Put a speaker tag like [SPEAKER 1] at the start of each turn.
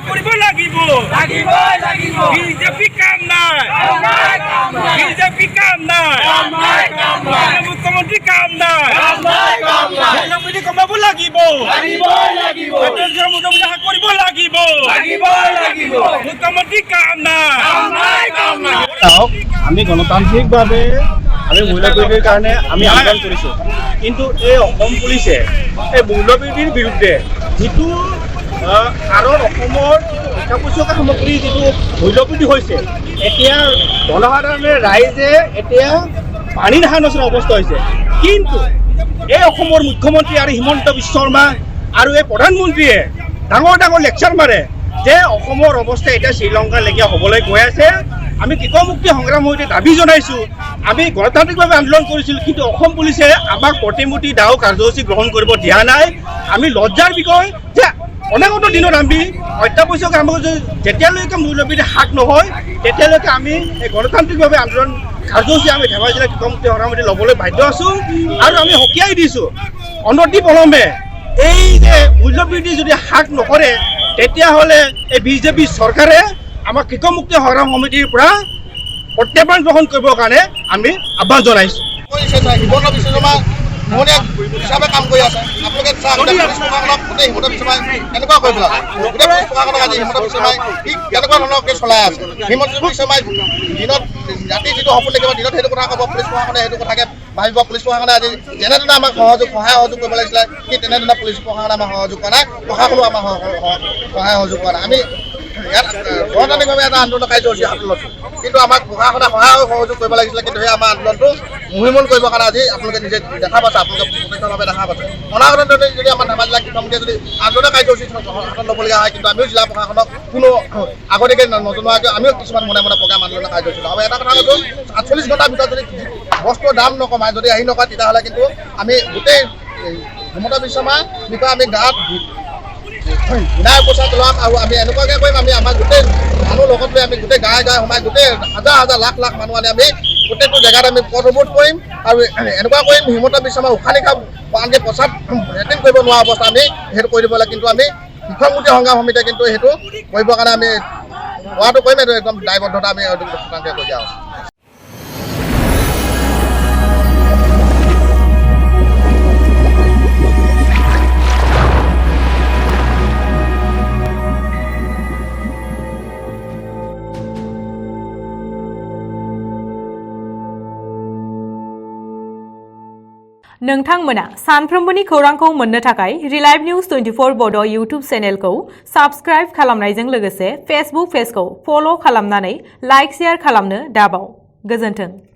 [SPEAKER 1] কৰিব লাগিব বিজেপি কাম নাই বিজেপি কাম নাই মুখ্যমন্ত্ৰী কাম নাই বিজেপি কমাব লাগিব কৰিব লাগিব মুখ্যমন্ত্ৰী কাম নাই
[SPEAKER 2] আমি গণতান্ত্ৰিকভাৱে আমি মূল্যবৃদ্ধিৰ কাৰণে আমি আন্দোলন কৰিছোঁ কিন্তু এই অসম পুলিচে এই মূল্যবৃদ্ধিৰ বিৰুদ্ধে যিটো কাৰণ অসমৰ অত্যাৱশ্যক সামগ্ৰী যিটো মূল্যবৃদ্ধি হৈছে এতিয়া জনসাধাৰণে ৰাইজে এতিয়া পানী দেখা নচৰা অৱস্থা হৈছে কিন্তু এই অসমৰ মুখ্যমন্ত্ৰী আৰু হিমন্ত বিশ্ব শৰ্মা আৰু এই প্ৰধানমন্ত্ৰীয়ে ডাঙৰ ডাঙৰ লেকচাৰ মাৰে যে অসমৰ অৱস্থা এতিয়া শ্ৰীলংকাৰ লেখীয়া হ'বলৈ গৈ আছে আমি কৃষক মুক্তি সংগ্ৰাম সমিতিয়ে দাবী জনাইছোঁ আমি গণতান্ত্ৰিকভাৱে আন্দোলন কৰিছিলোঁ কিন্তু অসম পুলিচে আমাক প্ৰতিমূৰ্তি দাহ কাৰ্যসূচী গ্ৰহণ কৰিব দিয়া নাই আমি লজ্জাৰ বিষয় যে অনাগত দিনত আমি অত্যাৱশ্যক সামগ্ৰী যেতিয়ালৈকে মূল্যবৃদ্ধি হ্ৰাস নহয় তেতিয়ালৈকে আমি এই গণতান্ত্ৰিকভাৱে আন্দোলন কাৰ্যসূচী আমি ধেমাজি জিলা কৃষক মুক্তি সংগ্ৰাম সমিতি ল'বলৈ বাধ্য আছোঁ আৰু আমি সকীয়াই দিছোঁ অনতি পলমে এই যে মূল্যবৃদ্ধি যদি হ্ৰাস নকৰে তেতিয়াহ'লে এই বিজেপি চৰকাৰে আমাক কৃষক মুক্তি সংগ্ৰাম সমিতিৰ পৰা প্ৰত্যাহ্বান গ্ৰহণ কৰিবৰ কাৰণে আমি আহ্বান জনাইছোঁ
[SPEAKER 3] হিমন্ত বিশ্ব শৰ্মা মোহনীয়া হিচাপে কাম কৰি আছে আপোনালোকে পুলিচ প্ৰশাসনক গোটেই হিমন্ত বিশ্ব শৰ্মাই কেনেকুৱা কৰি পেলালে গোটেই পুলিচ প্ৰশাসনক আজি হিমন্ত বিশ্ব শৰ্মাই কেনেকুৱা ধৰণৰকৈ চলাই আছে হিমন্ত বিশ্ব শৰ্মাই দিনত ৰাতি যিটো সপোন দেখিব দিনত সেইটো কথা ক'ব পুলিচ প্ৰশাসনে সেইটো কথাকে ভাবিব পুলিচ প্ৰশাসনে আজি যেনেধৰণে আমাক সহায় সহযোগ কৰিব লাগিছিলে সেই তেনেধৰণে পুলিচ প্ৰশাসনে আমাক সহযোগ কৰা নাই প্ৰশাসনেও আমাক সহায় সহযোগ কৰা নাই আমি ইয়াত গণতান্ত্ৰিকভাৱে এটা আন্দোলন কাৰ্যসূচী হাতত লৈছোঁ কিন্তু আমাক প্ৰশাসনে সহায় সহযোগ কৰিব লাগিছিলে কিন্তু সেই আমাৰ আন্দোলনটো মহিমূল কৰিবৰ কাৰণে আজি আপোনালোকে নিজে দেখা পাইছে আপোনালোকে প্ৰত্যক্ষভাৱে দেখা পাইছে অনাগত যদি আমাৰ ধেমাজি জিলা কৃষক সমিতিয়ে যদি আন্দোলন কাৰ্যসূচী হাতত ল'বলগীয়া হয় কিন্তু আমিও জিলা প্ৰশাসনক কোনো আগতীয়াকৈ নজনোৱাকৈ আমিও কিছুমান মনে মনে প্ৰগ্ৰাম আন্দোলন কাৰ্যসূচী আৰু এটা কথা কৈছোঁ 48 ঘণ্টাৰ ভিতৰত যদি বস্তুৰ দাম নকমায় যদি আহি নকয় তেতিয়াহ'লে কিন্তু আমি গোটেই হিমন্ত বিশ্ব শৰ্মাৰ বিষয়ে আমি গাত বিনায়ক প্ৰচাৰ চলাম আৰু আমি এনেকুৱাকৈ কৰিম আমি আমাৰ গোটেই মানুহ লগত লৈ আমি গোটেই গাঁৱে গাঁৱে সোমাই গোটেই হাজাৰ হাজাৰ লাখ লাখ মানুহ আনি আমি গোটেইটো জেগাত আমি পথ অৱৰোধ কৰিম আৰু এনেকুৱা কৰিম হিমন্ত বিশ্ব শৰ্মা উশাহ নিশাহ আনকি প্ৰচাৰ এটেণ্ড কৰিব নোৱাৰা অৱস্থা আমি সেইটো কৰি দিব লাগে কিন্তু আমি কৃষক মুক্তি সংগ্ৰাম সমিতিয়ে কিন্তু সেইটো কৰিবৰ কাৰণে আমি হোৱাটো কৰিম এইটো একদম দায়বদ্ধতা আমি শতাংশই কৰি দিয়া আছোঁ
[SPEAKER 4] नोंथांमोना सानफ्रोमबोनि खौरांखौ मोननो थाखाय रिलाइभ निउज 24 बड' इउट्युब चेनेलखौ साबस्क्राइब खालामनायजों लोगोसे फेसबुक पेजखौ फल' खालामनानै लाइक शेयार खालामनो दाबाव। गोजोन्थों।